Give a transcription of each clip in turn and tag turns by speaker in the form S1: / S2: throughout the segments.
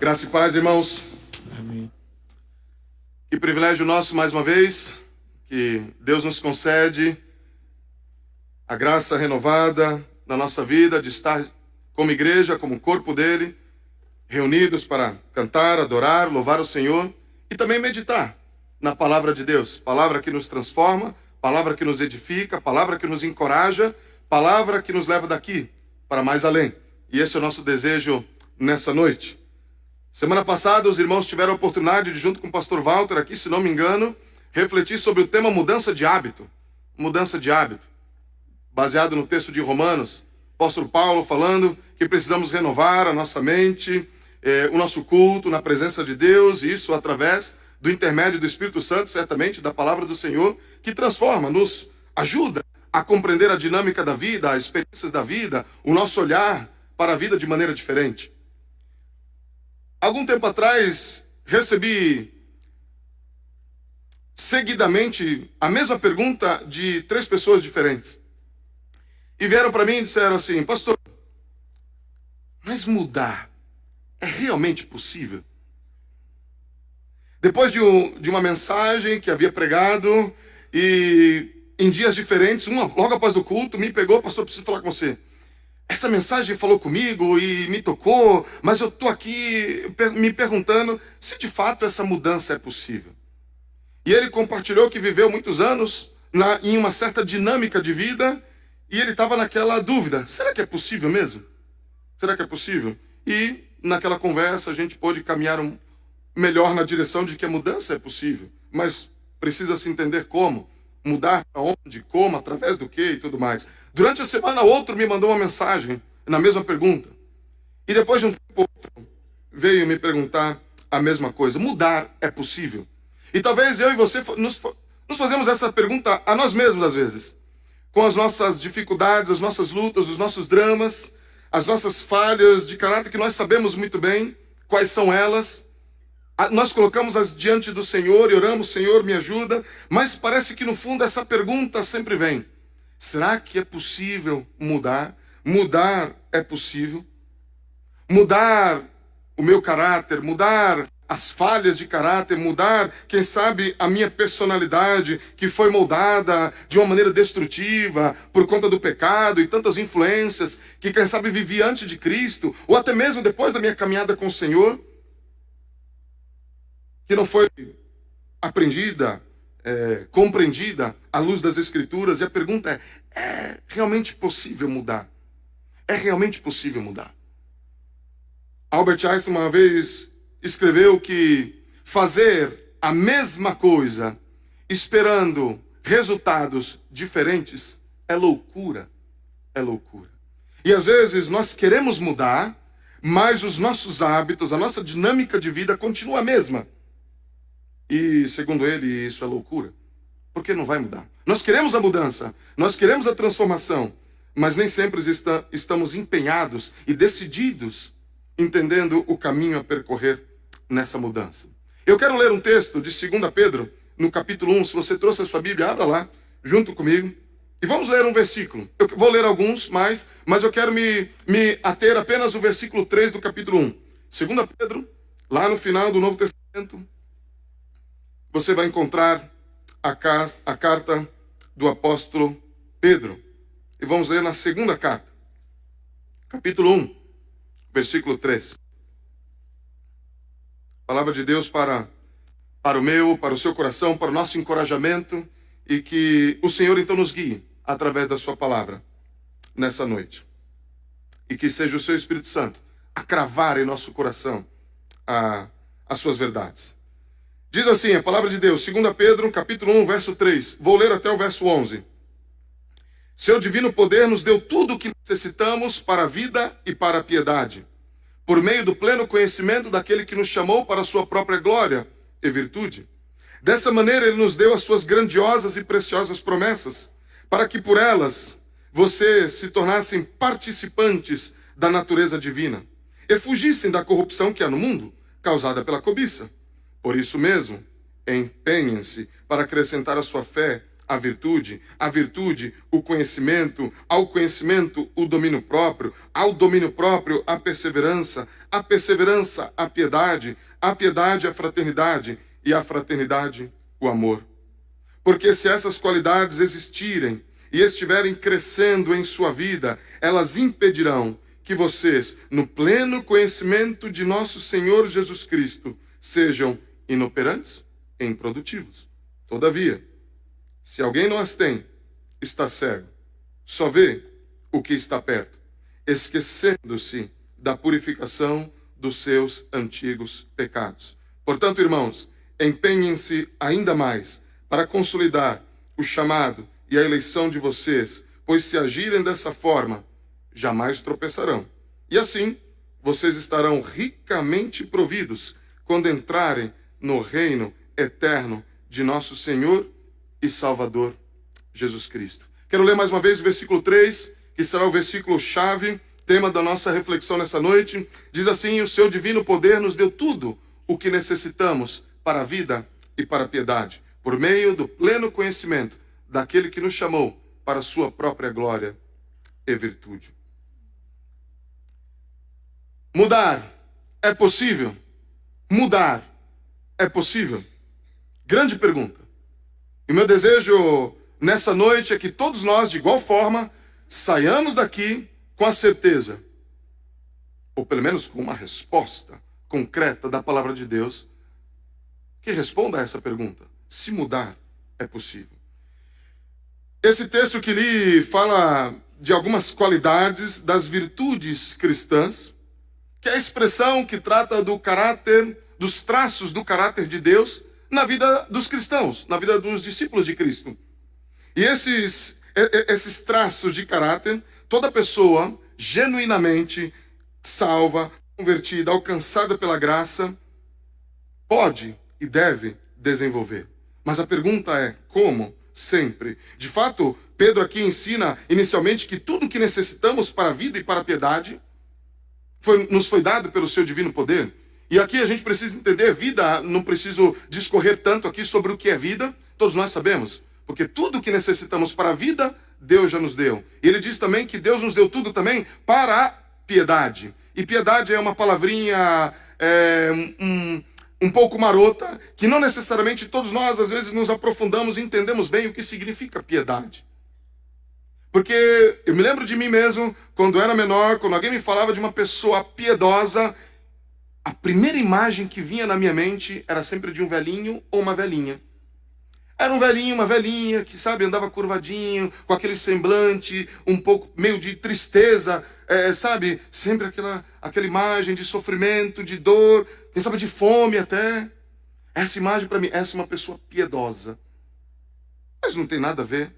S1: Graça e paz, irmãos.
S2: Amém.
S1: Que privilégio nosso, mais uma vez, que Deus nos concede a graça renovada na nossa vida de estar como igreja, como corpo dele, reunidos para cantar, adorar, louvar o Senhor e também meditar na palavra de Deus. Palavra que nos transforma, palavra que nos edifica, palavra que nos encoraja, palavra que nos leva daqui para mais além. E esse é o nosso desejo nessa noite. Semana passada, os irmãos tiveram a oportunidade de, junto com o pastor Walter aqui, se não me engano, refletir sobre o tema mudança de hábito. Mudança de hábito. Baseado no texto de Romanos, o apóstolo Paulo falando que precisamos renovar a nossa mente, o nosso culto na presença de Deus, e isso através do intermédio do Espírito Santo, certamente, da palavra do Senhor, que transforma, nos ajuda a compreender a dinâmica da vida, as experiências da vida, o nosso olhar para a vida de maneira diferente. Algum tempo atrás, recebi seguidamente a mesma pergunta de 3 pessoas diferentes. E vieram para mim e disseram assim: pastor, mas mudar é realmente possível? Depois de uma mensagem que havia pregado, e em dias diferentes, logo após o culto, me pegou: pastor, preciso falar com você. Essa mensagem falou comigo e me tocou, mas eu estou aqui me perguntando se de fato essa mudança é possível. E ele compartilhou que viveu muitos anos em uma certa dinâmica de vida, e ele estava naquela dúvida: será que é possível mesmo? Será que é possível? E naquela conversa a gente pôde caminhar melhor na direção de que a mudança é possível, mas precisa se entender como, mudar para onde, como, através do que e tudo mais. Durante a semana, outro me mandou uma mensagem na mesma pergunta. E depois de um tempo, outro veio me perguntar a mesma coisa: mudar é possível? E talvez eu e você nos fazemos essa pergunta a nós mesmos às vezes, com as nossas dificuldades, as nossas lutas, os nossos dramas, as nossas falhas de caráter que nós sabemos muito bem quais são elas. Nós colocamos-as diante do Senhor e oramos: Senhor, me ajuda. Mas parece que no fundo essa pergunta sempre vem: será que é possível mudar? Mudar é possível? Mudar o meu caráter, mudar as falhas de caráter, mudar, quem sabe, a minha personalidade, que foi moldada de uma maneira destrutiva por conta do pecado e tantas influências que, quem sabe, vivi antes de Cristo, ou até mesmo depois da minha caminhada com o Senhor, que não foi aprendida, compreendida à luz das Escrituras. E a pergunta é realmente possível mudar? É realmente possível mudar? Albert Einstein uma vez escreveu que fazer a mesma coisa esperando resultados diferentes é loucura. É loucura. E às vezes nós queremos mudar, mas os nossos hábitos, a nossa dinâmica de vida continua a mesma. E, segundo ele, isso é loucura, porque não vai mudar. Nós queremos a mudança, nós queremos a transformação, mas nem sempre estamos empenhados e decididos, entendendo o caminho a percorrer nessa mudança. Eu quero ler um texto de 2 Pedro, no capítulo 1. Se você trouxe a sua Bíblia, abra lá, junto comigo. E vamos ler um versículo. Eu vou ler alguns mais, mas eu quero me ater apenas ao versículo 3 do capítulo 1. 2 Pedro, lá no final do Novo Testamento, você vai encontrar a carta do apóstolo Pedro. E vamos ler na segunda carta, capítulo 1, versículo 3. Palavra de Deus para o meu, para o seu coração, para o nosso encorajamento, e que o Senhor então nos guie através da sua palavra nessa noite. E que seja o seu Espírito Santo a cravar em nosso coração as suas verdades. Diz assim a palavra de Deus, 2 Pedro, capítulo 1, verso 3. Vou ler até o verso 11. Seu divino poder nos deu tudo o que necessitamos para a vida e para a piedade, por meio do pleno conhecimento daquele que nos chamou para a sua própria glória e virtude. Dessa maneira ele nos deu as suas grandiosas e preciosas promessas, para que por elas vocês se tornassem participantes da natureza divina e fugissem da corrupção que há no mundo, causada pela cobiça. Por isso mesmo, empenhem-se para acrescentar à sua fé a virtude, o conhecimento, ao conhecimento, o domínio próprio, ao domínio próprio, a a perseverança, a piedade a fraternidade e a fraternidade o amor. Porque se essas qualidades existirem e estiverem crescendo em sua vida, elas impedirão que vocês, no pleno conhecimento de nosso Senhor Jesus Cristo, sejam inoperantes e improdutivos. Todavia, se alguém não as tem, está cego, só vê o que está perto, esquecendo-se da purificação dos seus antigos pecados. Portanto, irmãos, empenhem-se ainda mais para consolidar o chamado e a eleição de vocês, pois se agirem dessa forma, jamais tropeçarão. E assim, vocês estarão ricamente providos quando entrarem no reino eterno de nosso Senhor e Salvador Jesus Cristo. Quero ler mais uma vez o versículo 3, que será o versículo-chave, tema da nossa reflexão nessa noite. Diz assim: o seu divino poder nos deu tudo o que necessitamos para a vida e para a piedade, por meio do pleno conhecimento daquele que nos chamou para a sua própria glória e virtude. Mudar é possível? Mudar é possível? Grande pergunta. E o meu desejo nessa noite é que todos nós, de igual forma, saiamos daqui com a certeza, ou pelo menos com uma resposta concreta da palavra de Deus, que responda a essa pergunta: se mudar é possível. Esse texto que li fala de algumas qualidades das virtudes cristãs, que é a expressão que trata do caráter, dos traços do caráter de Deus na vida dos cristãos, na vida dos discípulos de Cristo. E esses traços de caráter, toda pessoa genuinamente salva, convertida, alcançada pela graça, pode e deve desenvolver. Mas a pergunta é: como? Sempre. De fato, Pedro aqui ensina inicialmente que tudo o que necessitamos para a vida e para a piedade nos foi dado pelo seu divino poder. E aqui a gente precisa entender vida, não preciso discorrer tanto aqui sobre o que é vida, todos nós sabemos. Porque tudo o que necessitamos para a vida, Deus já nos deu. E ele diz também que Deus nos deu tudo também para a piedade. E piedade é uma palavrinha um pouco marota, que não necessariamente todos nós, às vezes, nos aprofundamos e entendemos bem o que significa piedade. Porque eu me lembro de mim mesmo, quando era menor, quando alguém me falava de uma pessoa piedosa, a primeira imagem que vinha na minha mente era sempre de um velhinho ou uma velhinha. Era um velhinho, uma velhinha, que, sabe, andava curvadinho, com aquele semblante um pouco meio de tristeza, sabe, sempre aquela imagem de sofrimento, de dor, quem sabe de fome até. Essa imagem para mim, essa é uma pessoa piedosa. Mas não tem nada a ver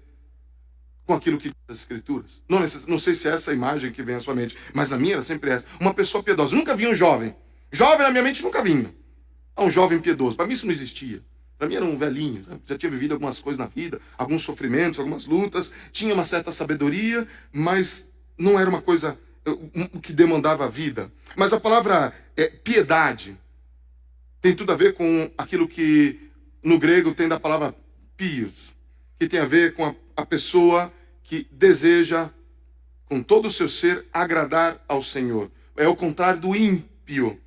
S1: com aquilo que diz as Escrituras. Não sei se é essa a imagem que vem à sua mente, mas na minha era sempre essa. Uma pessoa piedosa. Nunca vi um jovem. Jovem na minha mente nunca vinha. Um jovem piedoso. Para mim isso não existia. Para mim era um velhinho, sabe? Já tinha vivido algumas coisas na vida, alguns sofrimentos, algumas lutas, tinha uma certa sabedoria, mas não era uma coisa que demandava a vida. Mas a palavra piedade tem tudo a ver com aquilo que no grego tem da palavra pios, que tem a ver com a pessoa que deseja com todo o seu ser agradar ao Senhor. É o contrário do ímpio.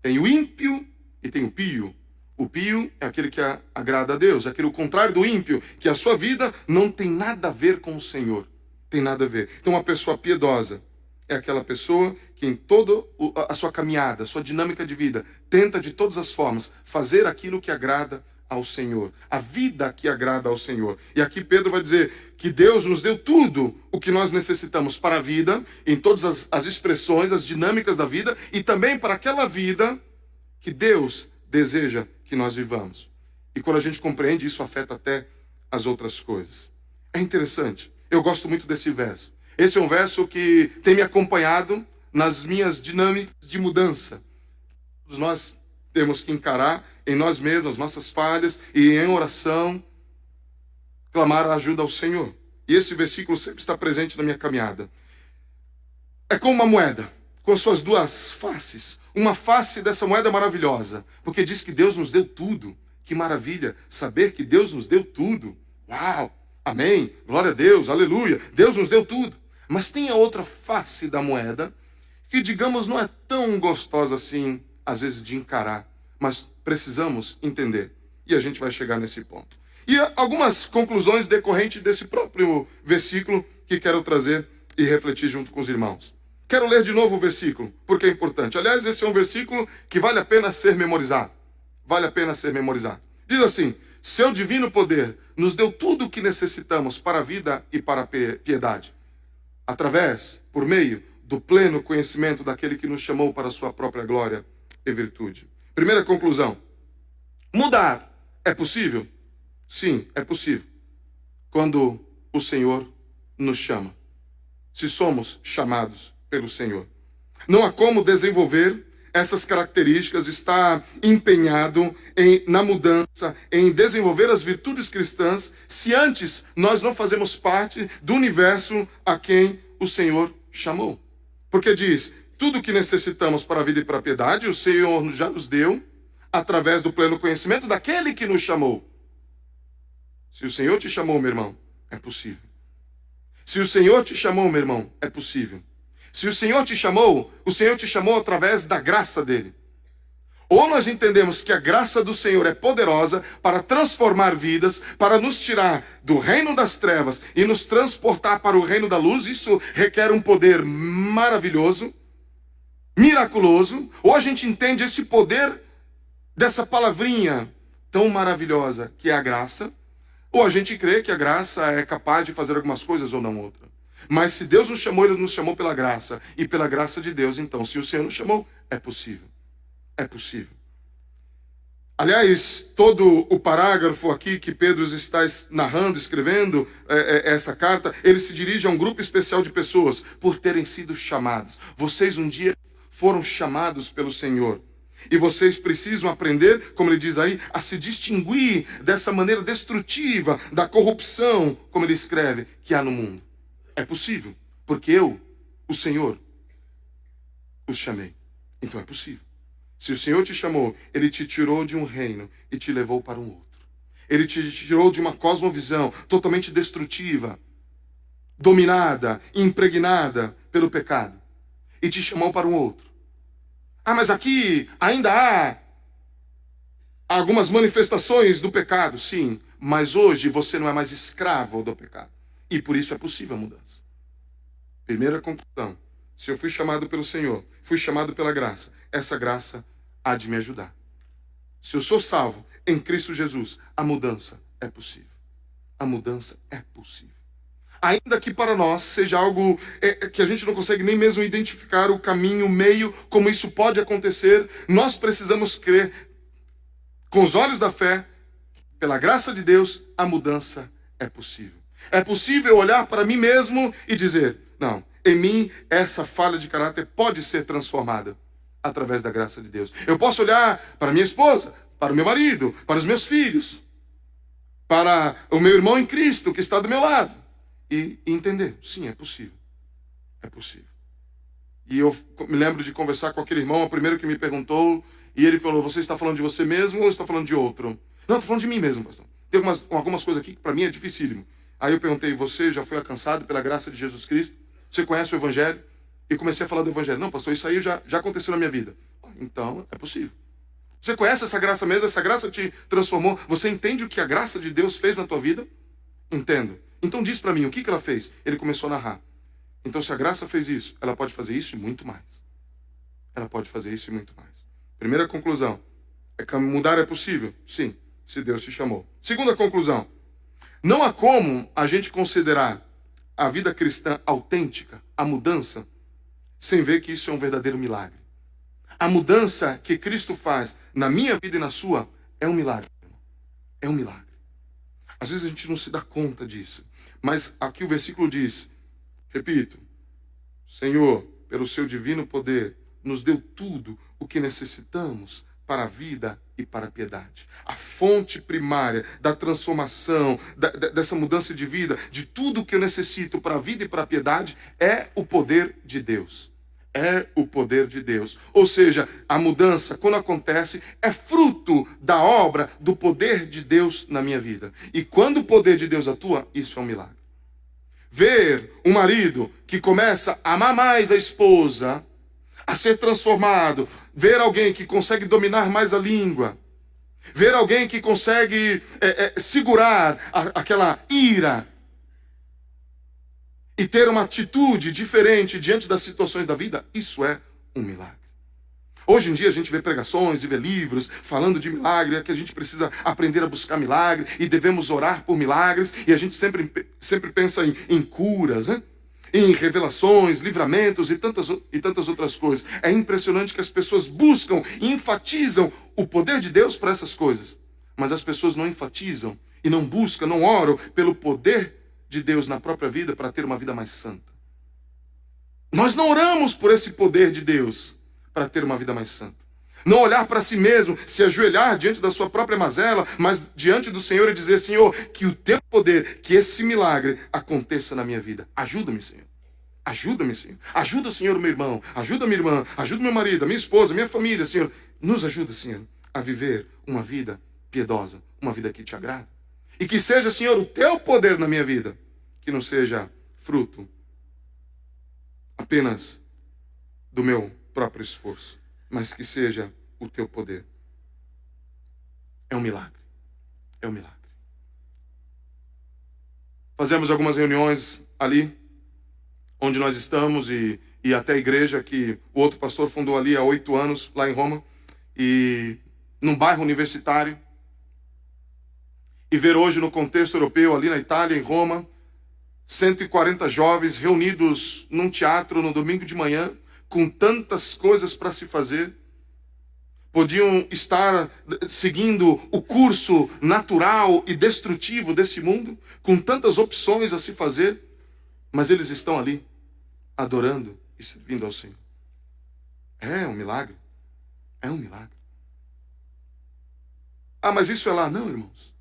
S1: Tem o ímpio e tem o pio. O pio é aquele que agrada a Deus, é aquele o contrário do ímpio, que a sua vida não tem nada a ver com o Senhor. Tem nada a ver. Então, uma pessoa piedosa é aquela pessoa que em toda a sua caminhada, a sua dinâmica de vida, tenta de todas as formas fazer aquilo que agrada ao Senhor. A vida que agrada ao Senhor. E aqui Pedro vai dizer que Deus nos deu tudo o que nós necessitamos para a vida, em todas as expressões, as dinâmicas da vida, e também para aquela vida que Deus deseja que nós vivamos. E quando a gente compreende, isso afeta até as outras coisas. É interessante. Eu gosto muito desse verso. Esse é um verso que tem me acompanhado nas minhas dinâmicas de mudança. Todos nós temos que encarar em nós mesmos as nossas falhas e em oração clamar a ajuda ao Senhor. E esse versículo sempre está presente na minha caminhada. É como uma moeda, com suas duas faces. Uma face dessa moeda maravilhosa, porque diz que Deus nos deu tudo. Que maravilha saber que Deus nos deu tudo. Uau, amém, glória a Deus, aleluia. Deus nos deu tudo. Mas tem a outra face da moeda, que, digamos, não é tão gostosa assim, às vezes, de encarar, mas precisamos entender. E a gente vai chegar nesse ponto. E algumas conclusões decorrentes desse próprio versículo que quero trazer e refletir junto com os irmãos. Quero ler de novo o versículo, porque é importante. Aliás, esse é um versículo que vale a pena ser memorizado. Vale a pena ser memorizado. Diz assim: seu divino poder nos deu tudo o que necessitamos para a vida e para a piedade, através, por meio do pleno conhecimento daquele que nos chamou para a sua própria glória e virtude. Primeira conclusão: mudar é possível? Sim, é possível. Quando o Senhor nos chama. Se somos chamados pelo Senhor. Não há como desenvolver essas características, estar empenhado na mudança, em desenvolver as virtudes cristãs, se antes nós não fazemos parte do universo a quem o Senhor chamou. Porque diz, tudo que necessitamos para a vida e para a piedade, o Senhor já nos deu, através do pleno conhecimento daquele que nos chamou. Se o Senhor te chamou, meu irmão, é possível. Se o Senhor te chamou, meu irmão, é possível. Se o Senhor te chamou através da graça dele. Ou nós entendemos que a graça do Senhor é poderosa para transformar vidas, para nos tirar do reino das trevas e nos transportar para o reino da luz. Isso requer um poder maravilhoso, miraculoso. Ou a gente entende esse poder dessa palavrinha tão maravilhosa que é a graça. Ou a gente crê que a graça é capaz de fazer algumas coisas ou não outra. Mas se Deus nos chamou, Ele nos chamou pela graça. E pela graça de Deus, então, se o Senhor nos chamou, é possível. É possível. Aliás, todo o parágrafo aqui que Pedro está narrando, escrevendo essa carta, ele se dirige a um grupo especial de pessoas por terem sido chamadas. Vocês um dia foram chamados pelo Senhor. E vocês precisam aprender, como ele diz aí, a se distinguir dessa maneira destrutiva, da corrupção, como ele escreve, que há no mundo. É possível, porque eu, o Senhor, os chamei. Então é possível. Se o Senhor te chamou, Ele te tirou de um reino e te levou para um outro. Ele te tirou de uma cosmovisão totalmente destrutiva, dominada, impregnada pelo pecado, e te chamou para um outro. Ah, mas aqui ainda há algumas manifestações do pecado. Sim, mas hoje você não é mais escravo do pecado. E por isso é possível a mudança. Primeira conclusão. Se eu fui chamado pelo Senhor, fui chamado pela graça, essa graça há de me ajudar. Se eu sou salvo em Cristo Jesus, a mudança é possível. A mudança é possível. Ainda que para nós seja algo que a gente não consegue nem mesmo identificar o caminho, o meio, como isso pode acontecer, nós precisamos crer com os olhos da fé, pela graça de Deus, a mudança é possível. É possível olhar para mim mesmo e dizer, não, em mim essa falha de caráter pode ser transformada através da graça de Deus. Eu posso olhar para minha esposa, para o meu marido, para os meus filhos, para o meu irmão em Cristo que está do meu lado. E entender, sim, é possível. É possível. E eu me lembro de conversar com aquele irmão, o primeiro que me perguntou, e ele falou, você está falando de você mesmo ou está falando de outro? Não, estou falando de mim mesmo, pastor. Tem algumas coisas aqui que para mim é dificílimo. Aí eu perguntei, você já foi alcançado pela graça de Jesus Cristo? Você conhece o Evangelho? E comecei a falar do Evangelho. Não, pastor, isso aí já aconteceu na minha vida. Então, é possível. Você conhece essa graça mesmo? Essa graça te transformou? Você entende o que a graça de Deus fez na tua vida? Entendo. Então diz para mim, o que ela fez? Ele começou a narrar. Então se a graça fez isso, ela pode fazer isso e muito mais. Ela pode fazer isso e muito mais. Primeira conclusão, é que mudar é possível? Sim, se Deus te chamou. Segunda conclusão, não há como a gente considerar a vida cristã autêntica, a mudança, sem ver que isso é um verdadeiro milagre. A mudança que Cristo faz na minha vida e na sua é um milagre. É um milagre. Às vezes a gente não se dá conta disso. Mas aqui o versículo diz, repito, Senhor, pelo seu divino poder, nos deu tudo o que necessitamos para a vida e para a piedade. A fonte primária da transformação, dessa mudança de vida, de tudo que eu necessito para a vida e para a piedade, é o poder de Deus. É o poder de Deus. Ou seja, a mudança, quando acontece, é fruto da obra do poder de Deus na minha vida. E quando o poder de Deus atua, isso é um milagre. Ver um marido que começa a amar mais a esposa, a ser transformado, ver alguém que consegue dominar mais a língua, ver alguém que consegue segurar aquela ira e ter uma atitude diferente diante das situações da vida, isso é um milagre. Hoje em dia a gente vê pregações e vê livros falando de milagre, que a gente precisa aprender a buscar milagre e devemos orar por milagres, e a gente sempre pensa em curas, né? Em revelações, livramentos e tantas outras coisas. É impressionante que as pessoas buscam e enfatizam o poder de Deus para essas coisas, mas as pessoas não enfatizam e não buscam, não oram pelo poder de Deus na própria vida para ter uma vida mais santa. Nós não oramos por esse poder de Deus para ter uma vida mais santa. Não olhar para si mesmo, se ajoelhar diante da sua própria mazela, mas diante do Senhor e dizer: Senhor, que o teu poder, que esse milagre aconteça na minha vida. Ajuda-me, Senhor. Ajuda-me, Senhor. Ajuda, Senhor, meu irmão. Ajuda minha irmã. Ajuda meu marido, minha esposa, minha família, Senhor. Nos ajuda, Senhor, a viver uma vida piedosa, uma vida que te agrada. E que seja, Senhor, o teu poder na minha vida. Que não seja fruto apenas do meu próprio esforço, mas que seja o teu poder. É um milagre. É um milagre. Fazemos algumas reuniões ali, onde nós estamos, e até a igreja que o outro pastor fundou ali há 8 anos, lá em Roma, e num bairro universitário. E ver hoje no contexto europeu, ali na Itália, em Roma, 140 jovens reunidos num teatro no domingo de manhã, com tantas coisas para se fazer. Podiam estar seguindo o curso natural e destrutivo desse mundo, com tantas opções a se fazer, mas eles estão ali, adorando e servindo ao Senhor. É um milagre. É um milagre. Ah, mas isso é lá. Não, irmãos.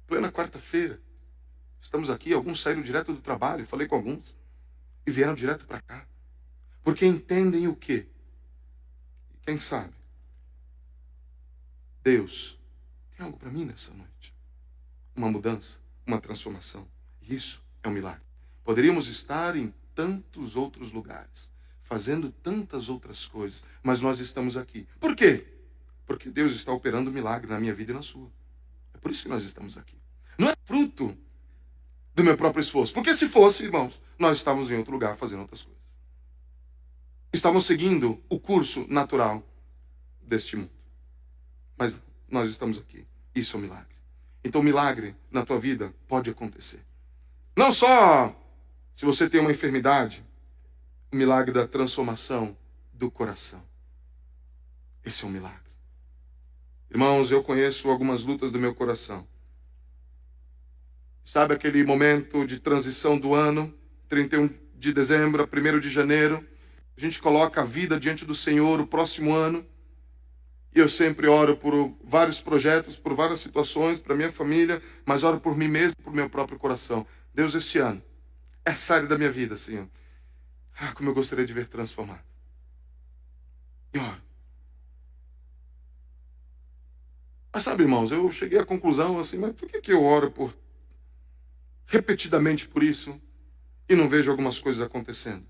S1: Plena quarta-feira. Estamos aqui, alguns saíram direto do trabalho, falei com alguns, e vieram direto para cá. Porque entendem o quê? Quem sabe? Deus tem algo para mim nessa noite. Uma mudança, uma transformação. E isso é um milagre. Poderíamos estar em tantos outros lugares, fazendo tantas outras coisas, mas nós estamos aqui. Por quê? Porque Deus está operando um milagre na minha vida e na sua. É por isso que nós estamos aqui. Não é fruto do meu próprio esforço. Porque se fosse, irmãos, nós estávamos em outro lugar fazendo outras coisas. Estávamos seguindo o curso natural deste mundo. Mas nós estamos aqui. Isso é um milagre. Então o milagre na tua vida pode acontecer. Não só se você tem uma enfermidade, o milagre da transformação do coração. Esse é um milagre. Irmãos, eu conheço algumas lutas do meu coração. Sabe aquele momento de transição do ano, 31 de dezembro a 1º de janeiro, a gente coloca a vida diante do Senhor, o próximo ano, e eu sempre oro por vários projetos, por várias situações, para minha família, mas oro por mim mesmo, por meu próprio coração. Deus, esse ano, essa área da minha vida, Senhor, como eu gostaria de ver transformado. E oro. Mas sabe, irmãos, eu cheguei à conclusão assim, mas por que eu oro repetidamente por isso e não vejo algumas coisas acontecendo?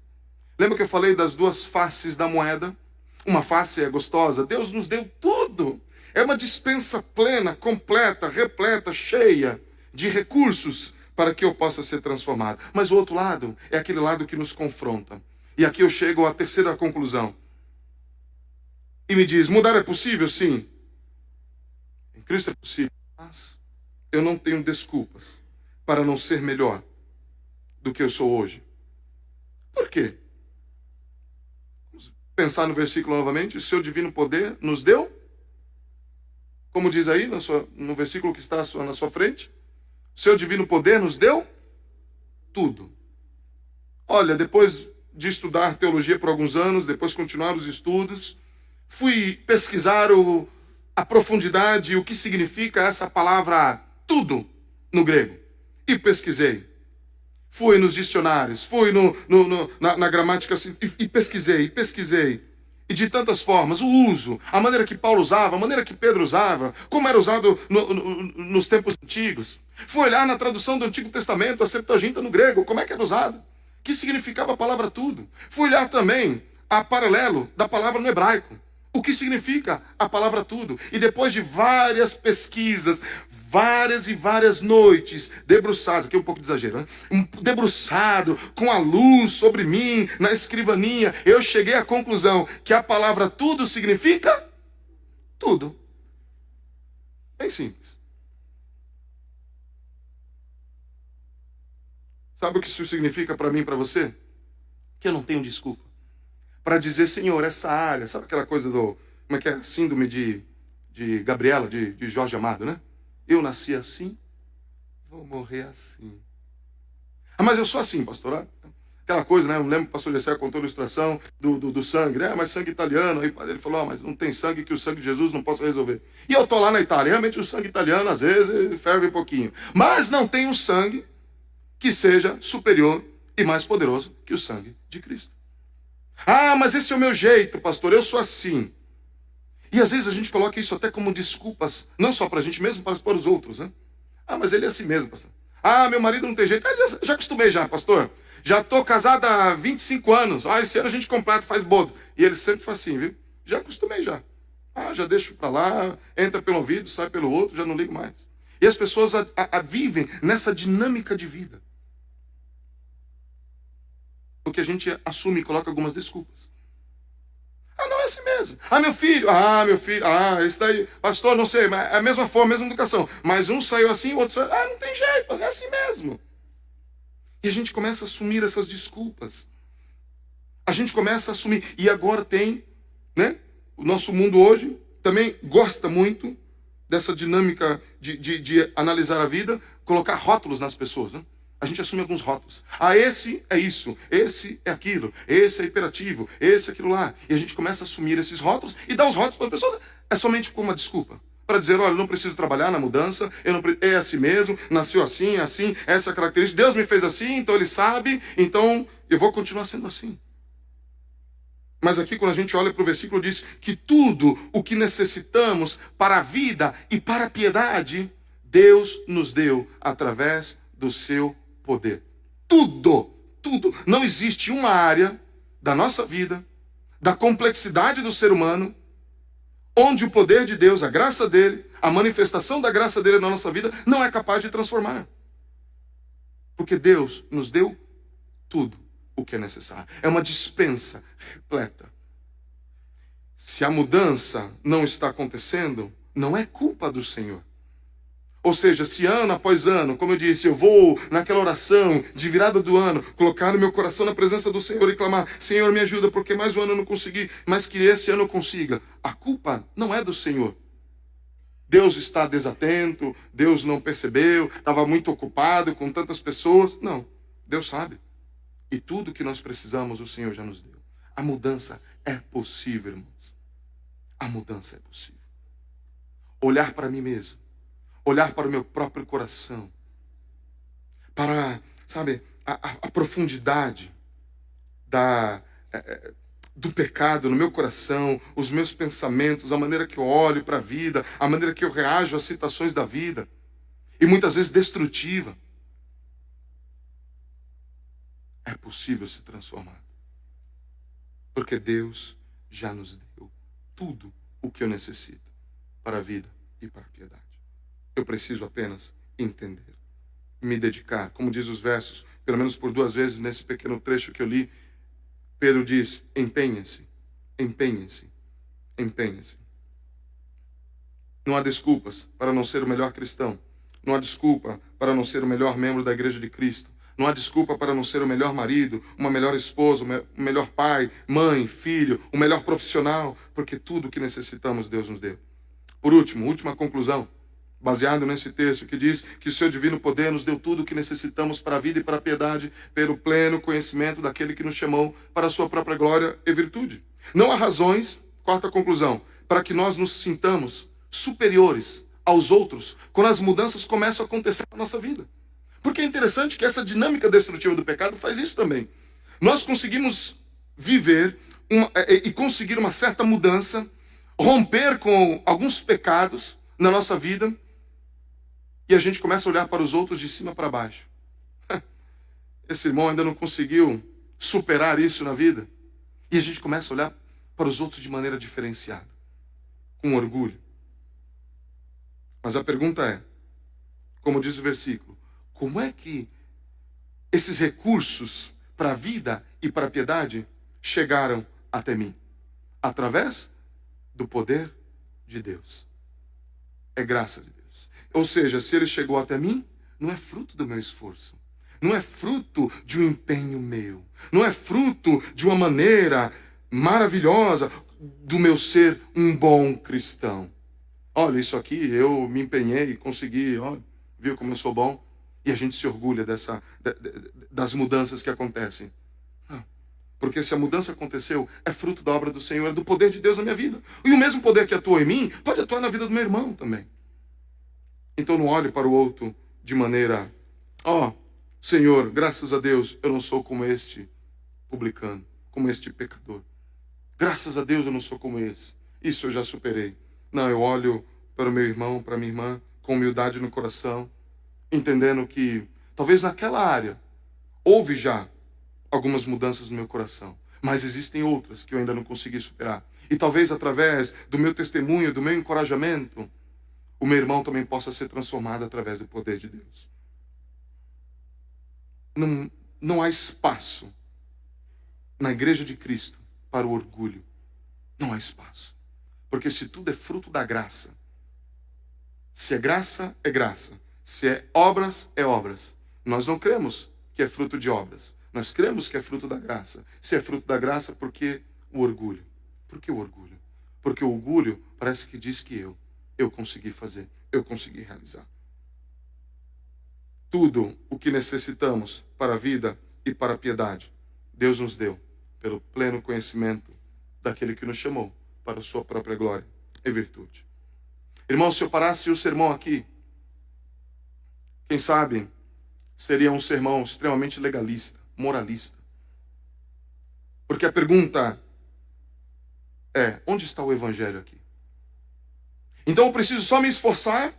S1: Lembra que eu falei das duas faces da moeda? Uma face é gostosa, Deus nos deu tudo. É uma dispensa plena, completa, repleta, cheia de recursos para que eu possa ser transformado. Mas o outro lado é aquele lado que nos confronta. E aqui eu chego à terceira conclusão. E me diz, mudar é possível? Sim. Em Cristo é possível. Mas eu não tenho desculpas para não ser melhor do que eu sou hoje. Por quê? Vamos pensar no versículo novamente. O seu divino poder nos deu, como diz aí no versículo que está na sua frente, o seu divino poder nos deu tudo. Olha, depois de estudar teologia por alguns anos, depois de continuar os estudos, fui pesquisar a profundidade e o que significa essa palavra tudo no grego. E pesquisei. Fui nos dicionários, fui na gramática e pesquisei. E de tantas formas, o uso, a maneira que Paulo usava, a maneira que Pedro usava, como era usado nos tempos antigos. Fui olhar na tradução do Antigo Testamento, a Septuaginta no grego, como é que era usado. Que significava a palavra tudo. Fui olhar também a paralelo da palavra no hebraico. O que significa a palavra tudo? E depois de várias pesquisas, várias e várias noites debruçadas, aqui é um pouco de exagero, né? Debruçado, com a luz sobre mim, na escrivaninha, eu cheguei à conclusão que a palavra tudo significa tudo. Bem simples. Sabe o que isso significa para mim e para você? Que eu não tenho desculpa para dizer, Senhor, essa área, sabe aquela coisa do, como é que é, síndrome de Gabriela, de Jorge Amado, né? Eu nasci assim, vou morrer assim. Ah, mas eu sou assim, pastor. Aquela coisa, né? Eu lembro que o pastor Gessé contou a ilustração do sangue, né? Mas sangue italiano. Aí ele falou, mas não tem sangue que o sangue de Jesus não possa resolver. E eu tô lá na Itália. Realmente o sangue italiano, às vezes, ferve um pouquinho. Mas não tem um sangue que seja superior e mais poderoso que o sangue de Cristo. Ah, mas esse é o meu jeito, pastor, eu sou assim. E às vezes a gente coloca isso até como desculpas, não só para a gente mesmo, mas para os outros, né? Ah, mas ele é assim mesmo, pastor. Ah, meu marido não tem jeito. Ah, já acostumei já, pastor. Já estou casada há 25 anos. Ah, esse ano a gente completa, faz bodas. E ele sempre faz assim, viu? Já acostumei já. Ah, já deixo para lá, entra pelo ouvido, sai pelo outro, já não ligo mais. E as pessoas vivem nessa dinâmica de vida. Porque a gente assume e coloca algumas desculpas. Ah, não, é assim mesmo. Ah, meu filho, esse daí, pastor, não sei, mas é a mesma forma, a mesma educação. Mas um saiu assim, o outro saiu, não tem jeito, é assim mesmo. E a gente começa a assumir essas desculpas. A gente começa a assumir. E agora tem, né? O nosso mundo hoje também gosta muito dessa dinâmica de analisar a vida, colocar rótulos nas pessoas, né? A gente assume alguns rótulos. Ah, esse é isso, esse é aquilo, esse é hiperativo, esse é aquilo lá. E a gente começa a assumir esses rótulos e dar os rótulos para as pessoas. É somente como uma desculpa. Para dizer, olha, eu não preciso trabalhar na mudança, é assim mesmo, nasceu assim, assim, essa é a característica. Deus me fez assim, então Ele sabe, então eu vou continuar sendo assim. Mas aqui quando a gente olha para o versículo, diz que tudo o que necessitamos para a vida e para a piedade, Deus nos deu através do seu poder. Tudo. Não existe uma área da nossa vida, da complexidade do ser humano, onde o poder de Deus, a graça dele, a manifestação da graça dele na nossa vida, não é capaz de transformar. Porque Deus nos deu tudo o que é necessário. É uma dispensa repleta. Se a mudança não está acontecendo, não é culpa do Senhor. Ou seja, se ano após ano, como eu disse, eu vou naquela oração de virada do ano, colocar o meu coração na presença do Senhor e clamar, Senhor, me ajuda, porque mais um ano eu não consegui, mas que esse ano eu consiga. A culpa não é do Senhor. Deus está desatento, Deus não percebeu, estava muito ocupado com tantas pessoas. Não, Deus sabe. E tudo que nós precisamos, o Senhor já nos deu. A mudança é possível, irmãos. A mudança é possível. Olhar para mim mesmo. Olhar para o meu próprio coração, para, sabe, a profundidade do pecado no meu coração, os meus pensamentos, a maneira que eu olho para a vida, a maneira que eu reajo às situações da vida, e muitas vezes destrutiva. É possível se transformar, porque Deus já nos deu tudo o que eu necessito para a vida e para a piedade. Eu preciso apenas entender, me dedicar. Como diz os versos, pelo menos por 2 vezes nesse pequeno trecho que eu li, Pedro diz, empenhem-se, empenhem-se, empenhem-se. Não há desculpas para não ser o melhor cristão. Não há desculpa para não ser o melhor membro da igreja de Cristo. Não há desculpa para não ser o melhor marido, uma melhor esposa, o melhor pai, mãe, filho, o melhor profissional, porque tudo o que necessitamos Deus nos deu. Por último, última conclusão. Baseado nesse texto que diz que o seu divino poder nos deu tudo o que necessitamos para a vida e para a piedade, pelo pleno conhecimento daquele que nos chamou para a sua própria glória e virtude. Não há razões, quarta conclusão, para que nós nos sintamos superiores aos outros quando as mudanças começam a acontecer na nossa vida. Porque é interessante que essa dinâmica destrutiva do pecado faz isso também. Nós conseguimos viver e conseguir uma certa mudança, romper com alguns pecados na nossa vida, e a gente começa a olhar para os outros de cima para baixo. Esse irmão ainda não conseguiu superar isso na vida. E a gente começa a olhar para os outros de maneira diferenciada, com orgulho. Mas a pergunta é, como diz o versículo, como é que esses recursos para a vida e para a piedade chegaram até mim? Através do poder de Deus. É graça de Deus. Ou seja, se ele chegou até mim, não é fruto do meu esforço. Não é fruto de um empenho meu. Não é fruto de uma maneira maravilhosa do meu ser um bom cristão. Olha, isso aqui eu me empenhei e consegui, olha, viu como eu sou bom? E a gente se orgulha das mudanças que acontecem. Não. Porque se a mudança aconteceu, é fruto da obra do Senhor, é do poder de Deus na minha vida. E o mesmo poder que atua em mim, pode atuar na vida do meu irmão também. Então não olhe para o outro de maneira, Senhor, graças a Deus, eu não sou como este publicano, como este pecador. Graças a Deus eu não sou como esse. Isso eu já superei. Não, eu olho para o meu irmão, para a minha irmã, com humildade no coração, entendendo que talvez naquela área houve já algumas mudanças no meu coração, mas existem outras que eu ainda não consegui superar. E talvez através do meu testemunho, do meu encorajamento, o meu irmão também possa ser transformado através do poder de Deus. Não há espaço na igreja de Cristo para o orgulho. Não há espaço. Porque se tudo é fruto da graça, se é graça, é graça. Se é obras, é obras. Nós não cremos que é fruto de obras. Nós cremos que é fruto da graça. Se é fruto da graça, por que o orgulho? Por que o orgulho? Porque o orgulho parece que diz que eu consegui fazer, eu consegui realizar. Tudo o que necessitamos para a vida e para a piedade, Deus nos deu pelo pleno conhecimento daquele que nos chamou para a sua própria glória e virtude. Irmão, se eu parasse o sermão aqui, quem sabe seria um sermão extremamente legalista, moralista. Porque a pergunta é, onde está o evangelho aqui? Então eu preciso só me esforçar,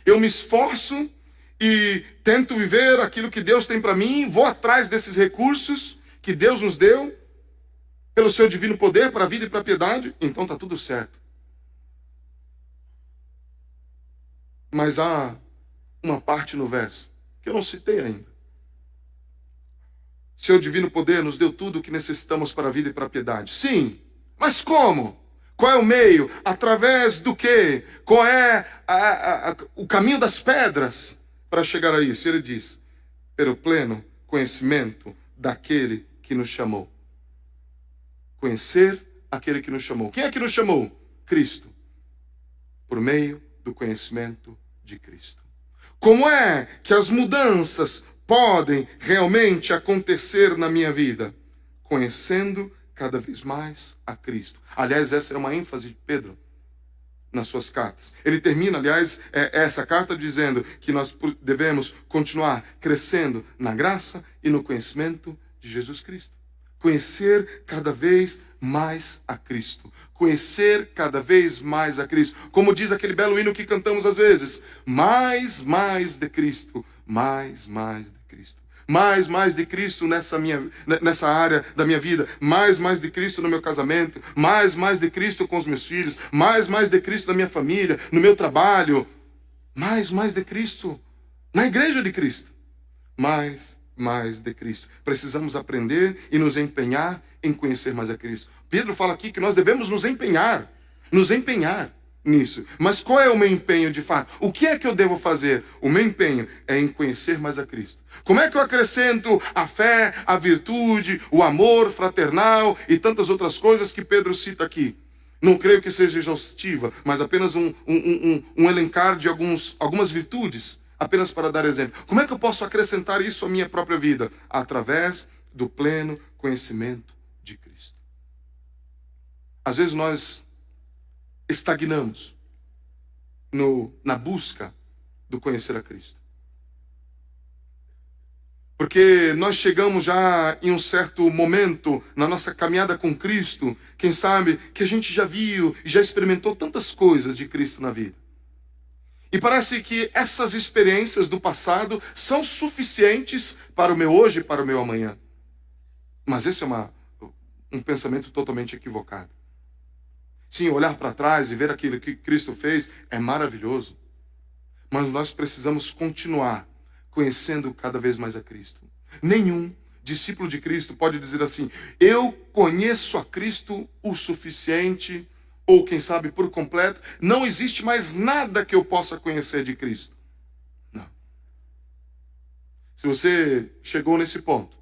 S1: eu me esforço e tento viver aquilo que Deus tem para mim, vou atrás desses recursos que Deus nos deu, pelo seu divino poder para a vida e para a piedade, então está tudo certo. Mas há uma parte no verso que eu não citei ainda. Seu divino poder nos deu tudo o que necessitamos para a vida e para a piedade. Sim, mas como? Qual é o meio? Através do quê? Qual é o caminho das pedras para chegar a isso? Ele diz, pelo pleno conhecimento daquele que nos chamou. Conhecer aquele que nos chamou. Quem é que nos chamou? Cristo. Por meio do conhecimento de Cristo. Como é que as mudanças podem realmente acontecer na minha vida? Conhecendo cada vez mais a Cristo. Aliás, essa é uma ênfase de Pedro nas suas cartas. Ele termina, aliás, essa carta dizendo que nós devemos continuar crescendo na graça e no conhecimento de Jesus Cristo. Conhecer cada vez mais a Cristo. Conhecer cada vez mais a Cristo. Como diz aquele belo hino que cantamos às vezes. Mais de Cristo. Mais de Cristo. Mais de Cristo nessa área da minha vida. Mais de Cristo no meu casamento. Mais de Cristo com os meus filhos. Mais de Cristo na minha família. No meu trabalho. Mais de Cristo na igreja de Cristo. Mais de Cristo. Precisamos aprender e nos empenhar em conhecer mais a Cristo. Pedro fala aqui que nós devemos nos empenhar nisso. Mas qual é o meu empenho de fato? O que é que eu devo fazer? O meu empenho é em conhecer mais a Cristo. Como é que eu acrescento a fé, a virtude, o amor fraternal e tantas outras coisas que Pedro cita aqui? Não creio que seja exaustiva, mas apenas um elencar de algumas virtudes, apenas para dar exemplo. Como é que eu posso acrescentar isso à minha própria vida? Através do pleno conhecimento de Cristo. Às vezes nós estagnamos na busca do conhecer a Cristo. Porque nós chegamos já em um certo momento na nossa caminhada com Cristo, quem sabe que a gente já viu e já experimentou tantas coisas de Cristo na vida. E parece que essas experiências do passado são suficientes para o meu hoje e para o meu amanhã. Mas essa é um pensamento totalmente equivocado. Sim, olhar para trás e ver aquilo que Cristo fez é maravilhoso. Mas nós precisamos continuar conhecendo cada vez mais a Cristo. Nenhum discípulo de Cristo pode dizer assim: eu conheço a Cristo o suficiente, ou quem sabe por completo, não existe mais nada que eu possa conhecer de Cristo. Não. Se você chegou nesse ponto,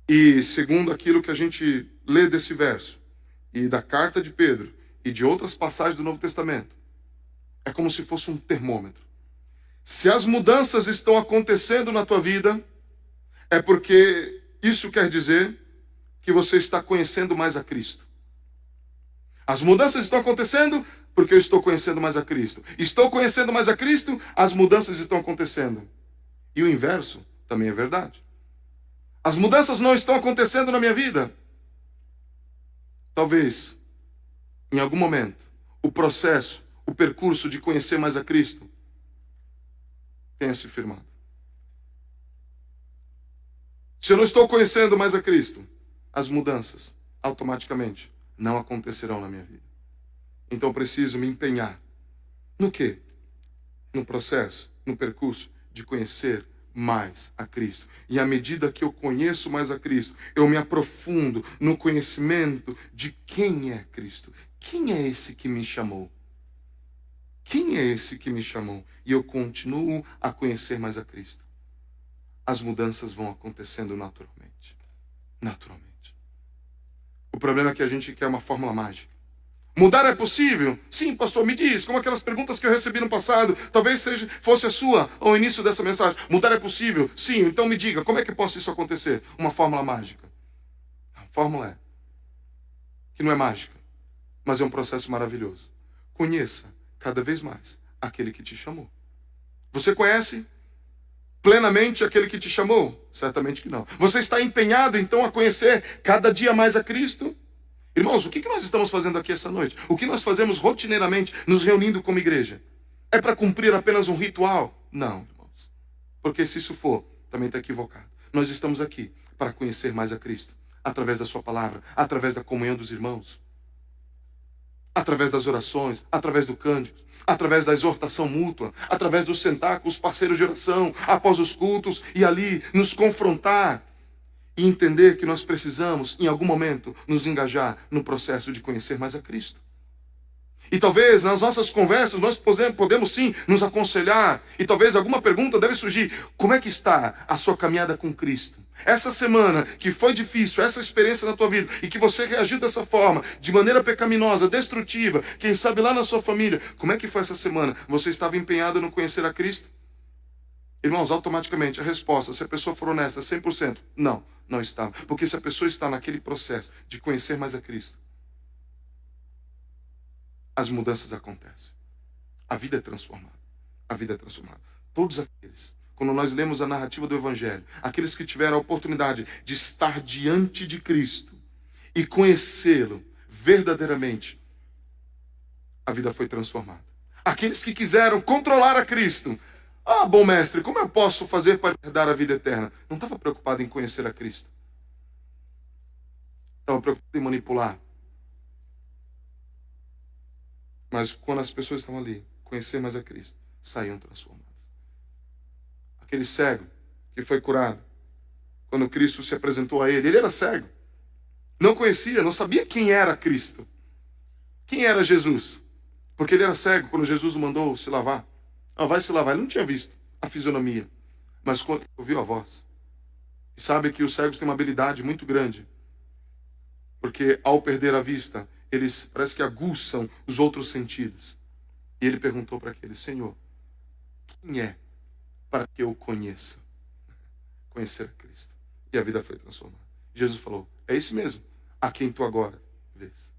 S1: e segundo aquilo que a gente lê desse verso, e da carta de Pedro, e de outras passagens do Novo Testamento, é como se fosse um termômetro. Se as mudanças estão acontecendo na tua vida, é porque isso quer dizer que você está conhecendo mais a Cristo. As mudanças estão acontecendo porque eu estou conhecendo mais a Cristo. Estou conhecendo mais a Cristo, as mudanças estão acontecendo. E o inverso também é verdade. As mudanças não estão acontecendo na minha vida. Talvez, em algum momento, o processo, o percurso de conhecer mais a Cristo tenha se firmado. Se eu não estou conhecendo mais a Cristo, as mudanças automaticamente não acontecerão na minha vida. Então eu preciso me empenhar. No quê? No processo, no percurso de conhecer mais a Cristo. E à medida que eu conheço mais a Cristo, eu me aprofundo no conhecimento de quem é Cristo. Quem é esse que me chamou? Quem é esse que me chamou? E eu continuo a conhecer mais a Cristo. As mudanças vão acontecendo naturalmente. Naturalmente. O problema é que a gente quer uma fórmula mágica. Mudar é possível? Sim, pastor, me diz, como aquelas perguntas que eu recebi no passado, talvez fosse a sua, ao início dessa mensagem. Mudar é possível? Sim, então me diga, como é que possa isso acontecer? Uma fórmula mágica. A fórmula é que não é mágica, mas é um processo maravilhoso. Conheça cada vez mais aquele que te chamou. Você conhece plenamente aquele que te chamou? Certamente que não. Você está empenhado, então, a conhecer cada dia mais a Cristo? Irmãos, o que nós estamos fazendo aqui essa noite? O que nós fazemos rotineiramente, nos reunindo como igreja? É para cumprir apenas um ritual? Não, irmãos. Porque se isso for, também está equivocado. Nós estamos aqui para conhecer mais a Cristo, através da sua palavra, através da comunhão dos irmãos, através das orações, através do cântico, através da exortação mútua, através do sentar com os parceiros de oração, após os cultos, e ali nos confrontar e entender que nós precisamos, em algum momento, nos engajar no processo de conhecer mais a Cristo. E talvez nas nossas conversas nós podemos sim nos aconselhar, e talvez alguma pergunta deve surgir: como é que está a sua caminhada com Cristo? Essa semana que foi difícil, essa experiência na tua vida, e que você reagiu dessa forma, de maneira pecaminosa, destrutiva, quem sabe lá na sua família, como é que foi essa semana? Você estava empenhado no conhecer a Cristo? Irmãos, automaticamente a resposta, se a pessoa for honesta, 100%, não estava. Porque se a pessoa está naquele processo de conhecer mais a Cristo, as mudanças acontecem. A vida é transformada. A vida é transformada. Todos aqueles, quando nós lemos a narrativa do Evangelho, aqueles que tiveram a oportunidade de estar diante de Cristo e conhecê-lo verdadeiramente, a vida foi transformada. Aqueles que quiseram controlar a Cristo: ah, bom mestre, como eu posso fazer para herdar a vida eterna? Não estava preocupado em conhecer a Cristo. Estava preocupado em manipular. Mas quando as pessoas estavam ali, conhecer mais a Cristo, saíam transformadas. Aquele cego que foi curado, quando Cristo se apresentou a ele era cego. Não conhecia, não sabia quem era Cristo. Quem era Jesus? Porque ele era cego quando Jesus o mandou se lavar. Ah, vai se lavar. Ele não tinha visto a fisionomia, mas quando ouviu a voz. E sabe que os cegos têm uma habilidade muito grande, porque ao perder a vista, eles parece que aguçam os outros sentidos. E ele perguntou para aquele: Senhor, quem é para que eu conheça? Conhecer a Cristo. E a vida foi transformada. Jesus falou: é esse mesmo, a quem tu agora vês.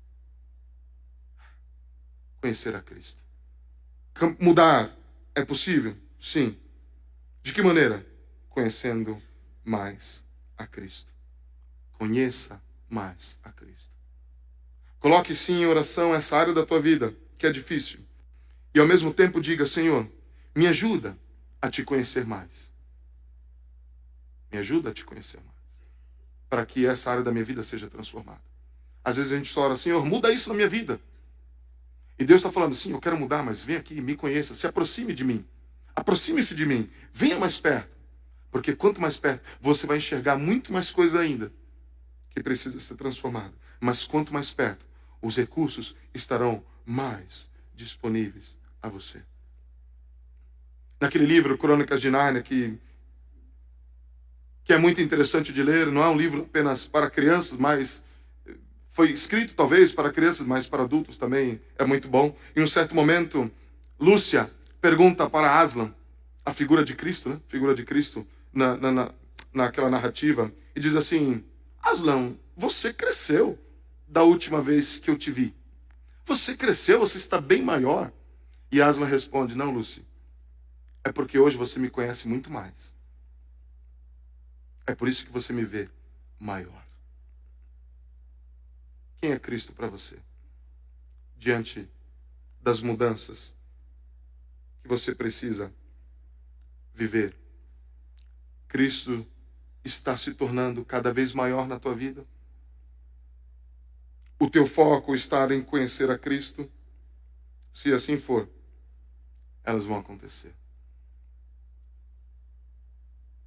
S1: Conhecer a Cristo. Mudar é possível? Sim. De que maneira? Conhecendo mais a Cristo. Conheça mais a Cristo. Coloque sim em oração essa área da tua vida que é difícil. E ao mesmo tempo diga: Senhor, me ajuda a te conhecer mais. Me ajuda a te conhecer mais. para que essa área da minha vida seja transformada. Às vezes a gente ora, Senhor, muda isso na minha vida. E Deus está falando, sim, eu quero mudar, mas vem aqui, me conheça, se aproxime de mim. Aproxime-se de mim, venha mais perto. Porque quanto mais perto, você vai enxergar muito mais coisa ainda que precisa ser transformada. Mas quanto mais perto, os recursos estarão mais disponíveis a você. Naquele livro, Crônicas de Nárnia, que é muito interessante de ler, não é um livro apenas para crianças, mas foi escrito talvez para crianças, mas para adultos também é muito bom. Em um certo momento, Lúcia pergunta para Aslan, a figura de Cristo, né? Figura de Cristo naquela narrativa, e diz assim, Aslan, você cresceu da última vez que eu te vi. Você cresceu, você está bem maior. E Aslan responde, não, Lúcia, é porque hoje você me conhece muito mais. É por isso que você me vê maior. Quem é Cristo para você? Diante das mudanças que você precisa viver. Cristo está se tornando cada vez maior na tua vida? O teu foco está em conhecer a Cristo? Se assim for, elas vão acontecer.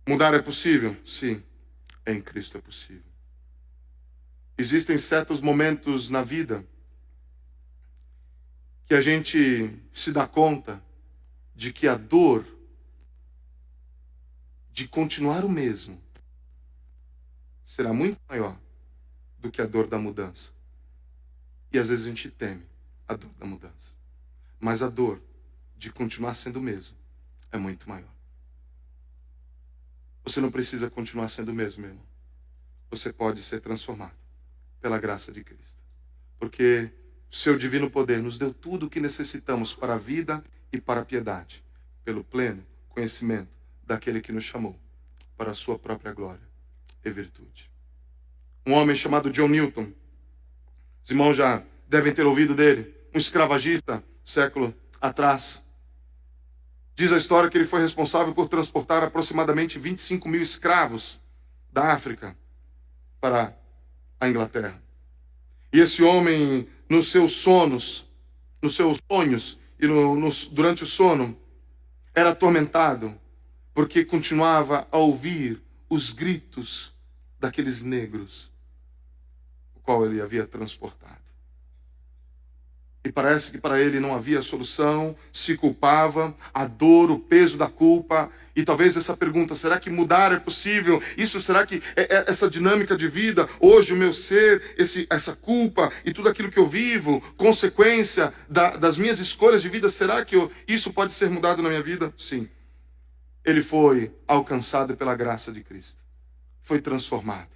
S1: Mudar é possível? Sim, em Cristo é possível. Existem certos momentos na vida que a gente se dá conta de que a dor de continuar o mesmo será muito maior do que a dor da mudança. E às vezes a gente teme a dor da mudança. Mas a dor de continuar sendo o mesmo é muito maior. Você não precisa continuar sendo o mesmo, meu irmão. Você pode ser transformado pela graça de Cristo. Porque o seu divino poder nos deu tudo o que necessitamos para a vida e para a piedade, pelo pleno conhecimento daquele que nos chamou para a sua própria glória e virtude. Um homem chamado John Newton, os irmãos já devem ter ouvido dele, um escravagista, século atrás. Diz a história que ele foi responsável por transportar aproximadamente 25 mil escravos da África para a Inglaterra. E esse homem, nos seus sonos, nos seus sonhos e durante o sono, era atormentado porque continuava a ouvir os gritos daqueles negros, o qual ele havia transportado. E parece que para ele não havia solução, se culpava, a dor, o peso da culpa. E talvez essa pergunta, será que mudar é possível? Isso, será que essa dinâmica de vida, hoje o meu ser, essa culpa e tudo aquilo que eu vivo, consequência das minhas escolhas de vida, será que isso pode ser mudado na minha vida? Sim. Ele foi alcançado pela graça de Cristo. Foi transformado.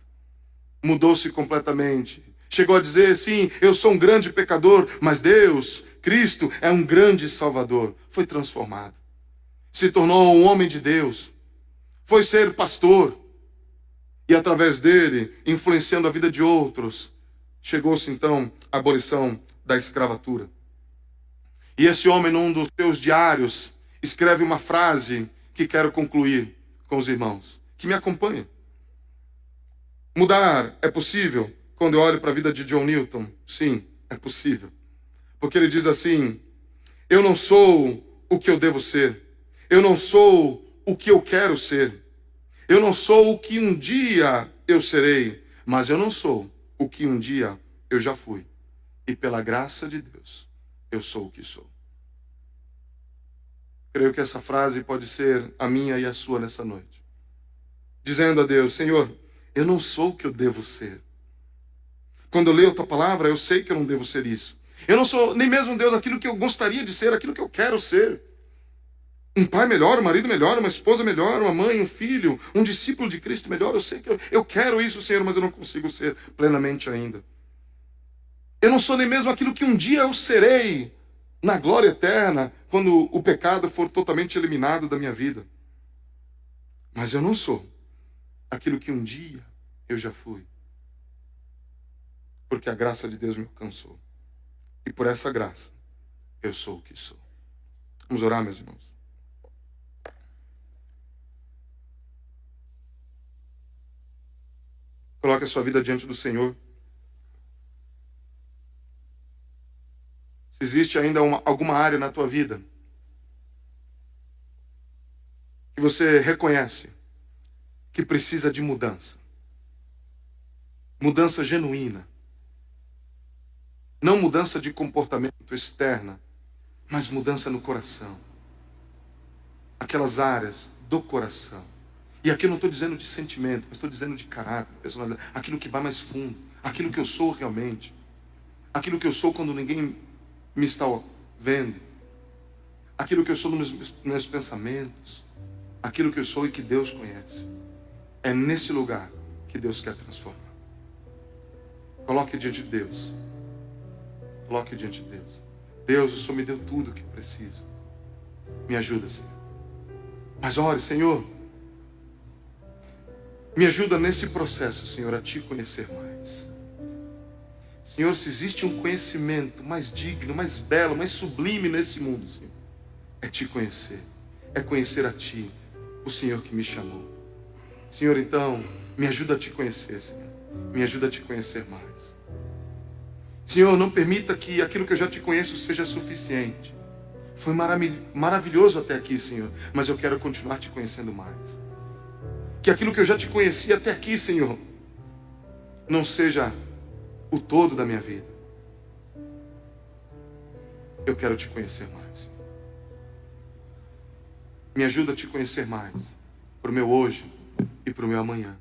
S1: Mudou-se completamente. Chegou a dizer, sim, eu sou um grande pecador, mas Deus, Cristo, é um grande Salvador. Foi transformado. Se tornou um homem de Deus. Foi ser pastor. E através dele, influenciando a vida de outros, chegou-se então à abolição da escravatura. E esse homem, num dos seus diários, escreve uma frase que quero concluir com os irmãos, que me acompanhem. Mudar é possível? Quando eu olho para a vida de John Newton, sim, é possível. Porque ele diz assim, eu não sou o que eu devo ser. Eu não sou o que eu quero ser. Eu não sou o que um dia eu serei. Mas eu não sou o que um dia eu já fui. E pela graça de Deus, eu sou o que sou. Creio que essa frase pode ser a minha e a sua nessa noite. Dizendo a Deus, Senhor, eu não sou o que eu devo ser. Quando eu leio a tua palavra, eu sei que eu não devo ser isso. Eu não sou nem mesmo, Deus, aquilo que eu gostaria de ser, aquilo que eu quero ser. Um pai melhor, um marido melhor, uma esposa melhor, uma mãe, um filho, um discípulo de Cristo melhor. Eu sei que eu quero isso, Senhor, mas eu não consigo ser plenamente ainda. Eu não sou nem mesmo aquilo que um dia eu serei na glória eterna, quando o pecado for totalmente eliminado da minha vida. Mas eu não sou aquilo que um dia eu já fui. Porque a graça de Deus me alcançou. E por essa graça, eu sou o que sou. Vamos orar, meus irmãos. Coloque a sua vida diante do Senhor. Se existe ainda alguma área na tua vida que você reconhece que precisa de mudança. Mudança genuína. Não mudança de comportamento externa, mas mudança no coração. Aquelas áreas do coração. E aqui eu não estou dizendo de sentimento, mas estou dizendo de caráter, personalidade. Aquilo que vai mais fundo. Aquilo que eu sou realmente. Aquilo que eu sou quando ninguém me está vendo. Aquilo que eu sou nos meus pensamentos. Aquilo que eu sou e que Deus conhece. É nesse lugar que Deus quer transformar. Coloque diante de Deus. Coloque diante de Deus. Deus, o Senhor me deu tudo o que preciso. Me ajuda, Senhor. Mas ore, Senhor. Me ajuda nesse processo, Senhor, a Te conhecer mais. Senhor, se existe um conhecimento mais digno, mais belo, mais sublime nesse mundo, Senhor, é Te conhecer. É conhecer a Ti, o Senhor que me chamou. Senhor, então, me ajuda a Te conhecer, Senhor. Me ajuda a Te conhecer mais. Senhor, não permita que aquilo que eu já Te conheço seja suficiente. Foi maravilhoso até aqui, Senhor, mas eu quero continuar Te conhecendo mais. Que aquilo que eu já Te conheci até aqui, Senhor, não seja o todo da minha vida. Eu quero Te conhecer mais. Me ajuda a Te conhecer mais, para o meu hoje e para o meu amanhã.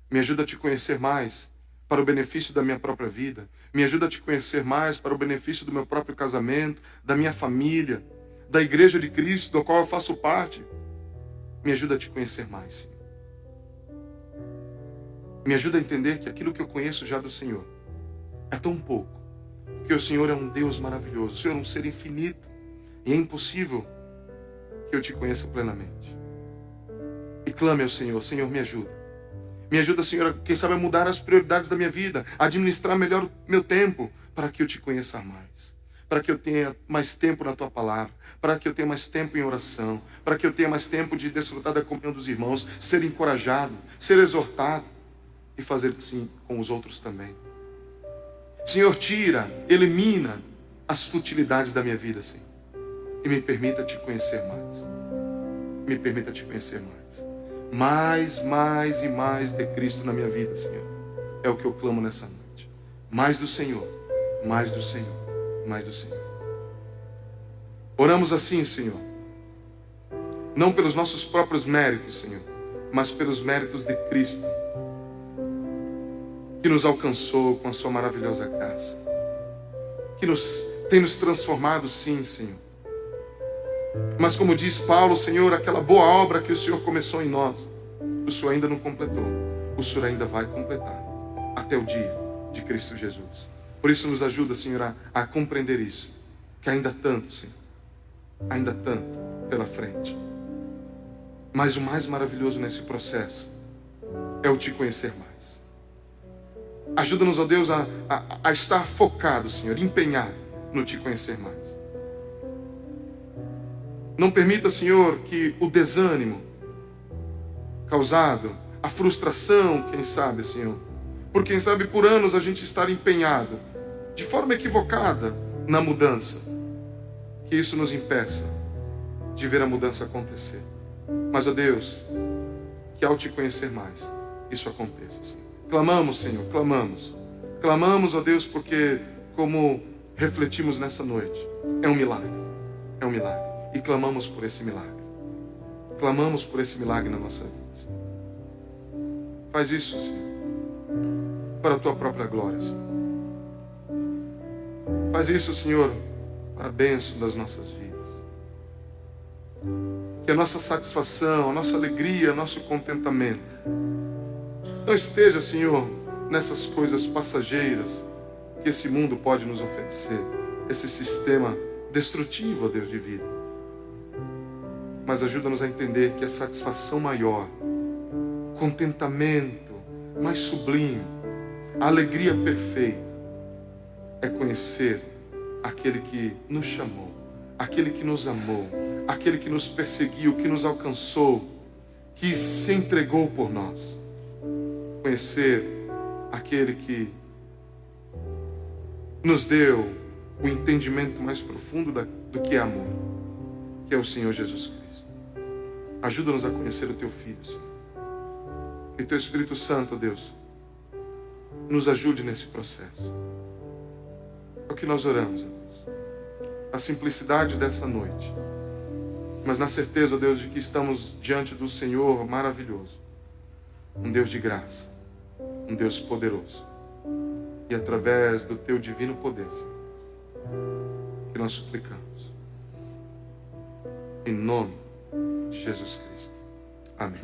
S1: Me ajuda a Te conhecer mais para o benefício da minha própria vida. Me ajuda a Te conhecer mais para o benefício do meu próprio casamento, da minha família, da igreja de Cristo, da qual eu faço parte. Me ajuda a Te conhecer mais, Senhor. Me ajuda a entender que aquilo que eu conheço já do Senhor é tão pouco, porque o Senhor é um Deus maravilhoso, o Senhor é um ser infinito, e é impossível que eu Te conheça plenamente. E clame ao Senhor: Senhor, me ajuda. Me ajuda, Senhor, quem sabe a mudar as prioridades da minha vida, a administrar melhor o meu tempo, para que eu Te conheça mais, para que eu tenha mais tempo na Tua palavra, para que eu tenha mais tempo em oração, para que eu tenha mais tempo de desfrutar da comunhão dos irmãos, ser encorajado, ser exortado e fazer assim com os outros também. Senhor, tira, elimina as futilidades da minha vida, Senhor, e me permita Te conhecer mais. Me permita Te conhecer mais. Mais e mais de Cristo na minha vida, Senhor. É o que eu clamo nessa noite. Mais do Senhor, mais do Senhor, mais do Senhor. Oramos assim, Senhor, não pelos nossos próprios méritos, Senhor, mas pelos méritos de Cristo, que nos alcançou com a Sua maravilhosa graça, que tem nos transformado, sim, Senhor. Mas como diz Paulo, Senhor, aquela boa obra que o Senhor começou em nós, o Senhor ainda não completou. O Senhor ainda vai completar até o dia de Cristo Jesus. Por isso nos ajuda, Senhor, a compreender isso, que ainda há tanto, Senhor, ainda tanto pela frente. Mas o mais maravilhoso nesse processo é o Te conhecer mais. Ajuda-nos, ó Deus, a estar focado, Senhor, empenhado no Te conhecer mais. Não permita, Senhor, que o desânimo causado, a frustração, quem sabe, Senhor, por quem sabe por anos a gente estar empenhado de forma equivocada na mudança, que isso nos impeça de ver a mudança acontecer. Mas, ó Deus, que ao Te conhecer mais, isso aconteça, Senhor. Clamamos, Senhor, clamamos. Clamamos, ó Deus, porque como refletimos nessa noite, é um milagre. É um milagre. E clamamos por esse milagre. Clamamos por esse milagre na nossa vida, Senhor. Faz isso, Senhor, para a Tua própria glória, Senhor. Faz isso, Senhor, para a bênção das nossas vidas. Que a nossa satisfação, a nossa alegria, o nosso contentamento não esteja, Senhor, nessas coisas passageiras que esse mundo pode nos oferecer, esse sistema destrutivo, ó Deus, de vida. Mas ajuda-nos a entender que a satisfação maior, contentamento mais sublime, a alegria perfeita é conhecer aquele que nos chamou, aquele que nos amou, aquele que nos perseguiu, que nos alcançou, que se entregou por nós. conhecer aquele que nos deu o entendimento mais profundo do que é amor, que é o Senhor Jesus Cristo. Ajuda-nos a conhecer o Teu Filho, Senhor. Que Teu Espírito Santo, Deus, nos ajude nesse processo. É o que nós oramos, Deus. A simplicidade dessa noite, mas na certeza, Deus, de que estamos diante do Senhor maravilhoso, um Deus de graça, um Deus poderoso. E através do Teu divino poder, Senhor, que nós suplicamos. Em nome de Jesus Cristo. Amém.